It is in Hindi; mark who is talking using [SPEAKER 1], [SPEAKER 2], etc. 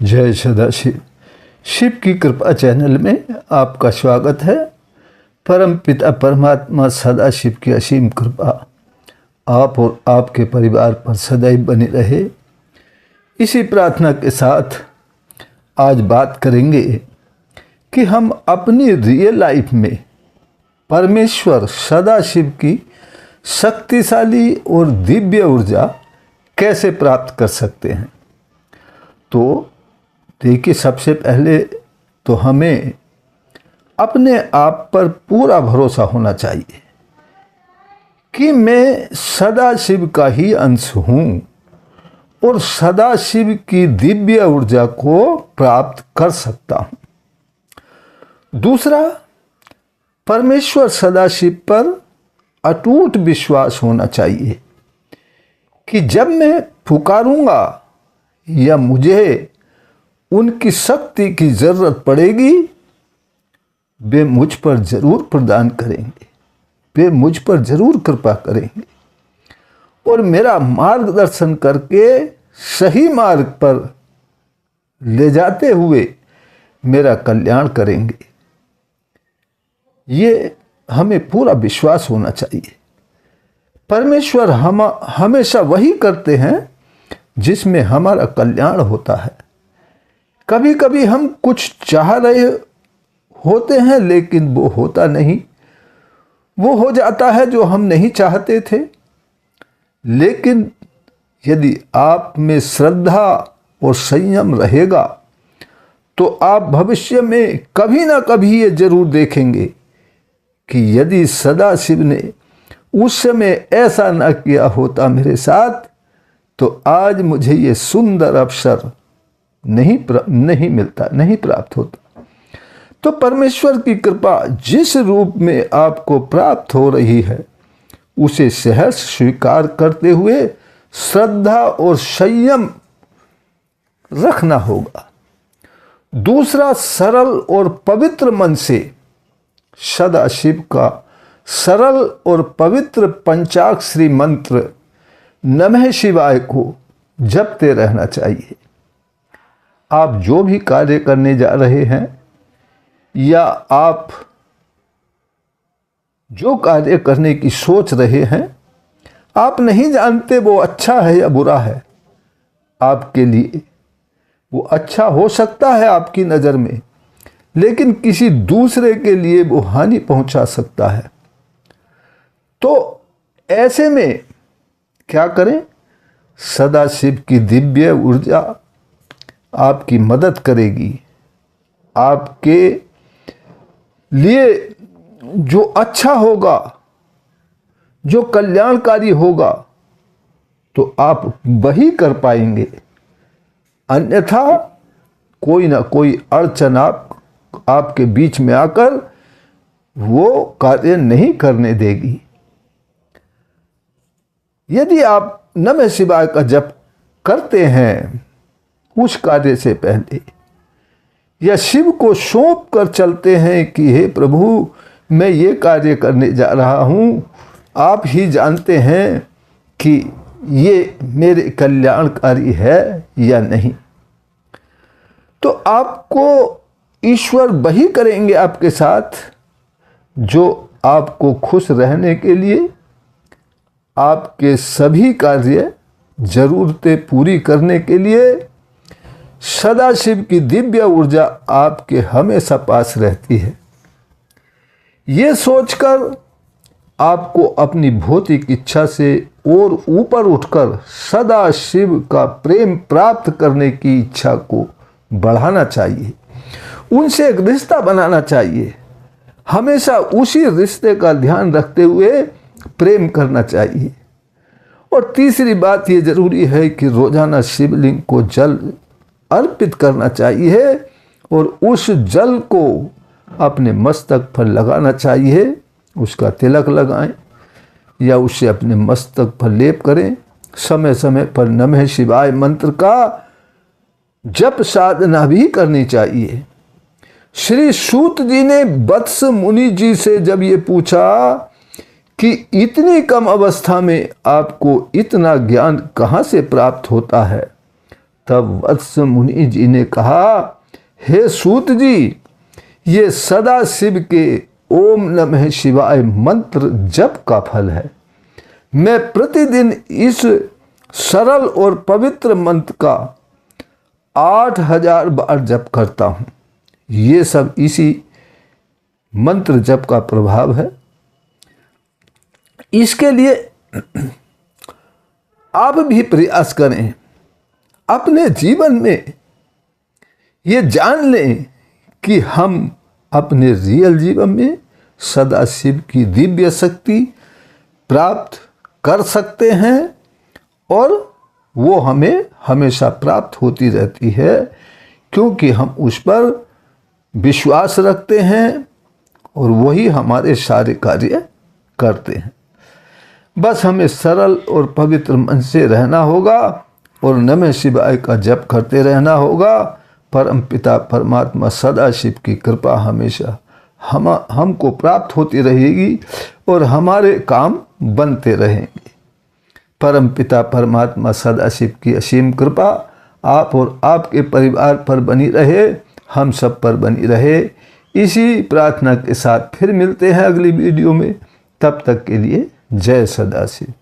[SPEAKER 1] जय सदाशिव। शिव की कृपा चैनल में आपका स्वागत है। परम पिता परमात्मा सदाशिव की असीम कृपा आप और आपके परिवार पर सदैव बनी रहे, इसी प्रार्थना के साथ आज बात करेंगे कि हम अपनी रियल लाइफ में परमेश्वर सदाशिव की शक्तिशाली और दिव्य ऊर्जा कैसे प्राप्त कर सकते हैं। तो देखिए, सबसे पहले तो हमें अपने आप पर पूरा भरोसा होना चाहिए कि मैं सदाशिव का ही अंश हूँ और सदाशिव की दिव्य ऊर्जा को प्राप्त कर सकता हूँ। दूसरा, परमेश्वर सदाशिव पर अटूट विश्वास होना चाहिए कि जब मैं पुकारूंगा या मुझे उनकी शक्ति की जरूरत पड़ेगी, वे मुझ पर जरूर प्रदान करेंगे, वे मुझ पर जरूर कृपा करेंगे और मेरा मार्गदर्शन करके सही मार्ग पर ले जाते हुए मेरा कल्याण करेंगे। ये हमें पूरा विश्वास होना चाहिए। परमेश्वर हमेशा वही करते हैं जिसमें हमारा कल्याण होता है। कभी कभी हम कुछ चाह रहे होते हैं लेकिन वो होता नहीं, वो हो जाता है जो हम नहीं चाहते थे। लेकिन यदि आप में श्रद्धा और संयम रहेगा तो आप भविष्य में कभी ना कभी ये जरूर देखेंगे कि यदि सदाशिव ने उस समय ऐसा ना किया होता मेरे साथ, तो आज मुझे ये सुंदर अवसर नहीं मिलता, नहीं प्राप्त होता। तो परमेश्वर की कृपा जिस रूप में आपको प्राप्त हो रही है उसे सहर्ष स्वीकार करते हुए श्रद्धा और संयम रखना होगा। दूसरा, सरल और पवित्र मन से सदाशिव का सरल और पवित्र पंचाक्षरी मंत्र नमः शिवाय को जपते रहना चाहिए। आप जो भी कार्य करने जा रहे हैं या आप जो कार्य करने की सोच रहे हैं, आप नहीं जानते वो अच्छा है या बुरा है। आपके लिए वो अच्छा हो सकता है आपकी नज़र में, लेकिन किसी दूसरे के लिए वो हानि पहुंचा सकता है। तो ऐसे में क्या करें? सदाशिव की दिव्य ऊर्जा आपकी मदद करेगी। आपके लिए जो अच्छा होगा, जो कल्याणकारी होगा, तो आप वही कर पाएंगे। अन्यथा कोई ना कोई अड़चन आपके बीच में आकर वो कार्य नहीं करने देगी। यदि आप नमः शिवाय का जप करते हैं उस कार्य से पहले, या शिव को सौंप कर चलते हैं कि हे प्रभु, मैं ये कार्य करने जा रहा हूँ, आप ही जानते हैं कि ये मेरे कल्याणकारी है या नहीं, तो आपको ईश्वर वही करेंगे आपके साथ जो आपको खुश रहने के लिए, आपके सभी कार्य जरूरतें पूरी करने के लिए सदाशिव की दिव्य ऊर्जा आपके हमेशा पास रहती है। ये सोचकर आपको अपनी भौतिक इच्छा से और ऊपर उठकर सदाशिव का प्रेम प्राप्त करने की इच्छा को बढ़ाना चाहिए, उनसे एक रिश्ता बनाना चाहिए। हमेशा उसी रिश्ते का ध्यान रखते हुए प्रेम करना चाहिए। और तीसरी बात ये जरूरी है कि रोजाना शिवलिंग को जल अर्पित करना चाहिए और उस जल को अपने मस्तक पर लगाना चाहिए। उसका तिलक लगाएं या उसे अपने मस्तक पर लेप करें। समय समय पर नमः शिवाय मंत्र का जप साधना भी करनी चाहिए। श्री सूत जी ने वत्स मुनि जी से जब ये पूछा कि इतनी कम अवस्था में आपको इतना ज्ञान कहाँ से प्राप्त होता है, तब वत्स मुनि जी ने कहा, हे सूत जी, ये सदा शिव के ओम नमः शिवाय मंत्र जप का फल है। मैं प्रतिदिन इस सरल और पवित्र मंत्र का 8000 बार जप करता हूँ। ये सब इसी मंत्र जप का प्रभाव है। इसके लिए आप भी प्रयास करें, अपने जीवन में ये जान लें कि हम अपने रियल जीवन में सदा शिव की दिव्य शक्ति प्राप्त कर सकते हैं और वो हमें हमेशा प्राप्त होती रहती है, क्योंकि हम उस पर विश्वास रखते हैं और वही हमारे सारे कार्य करते हैं। बस हमें सरल और पवित्र मन से रहना होगा और नमः शिवाय का जप करते रहना होगा। परम पिता परमात्मा सदा शिव की कृपा हमेशा हमको प्राप्त होती रहेगी और हमारे काम बनते रहेंगे। परम पिता परमात्मा सदा शिव की असीम कृपा आप और आपके परिवार पर बनी रहे, हम सब पर बनी रहे। इसी प्रार्थना के साथ फिर मिलते हैं अगली वीडियो में। तब तक के लिए जय सदाशिव।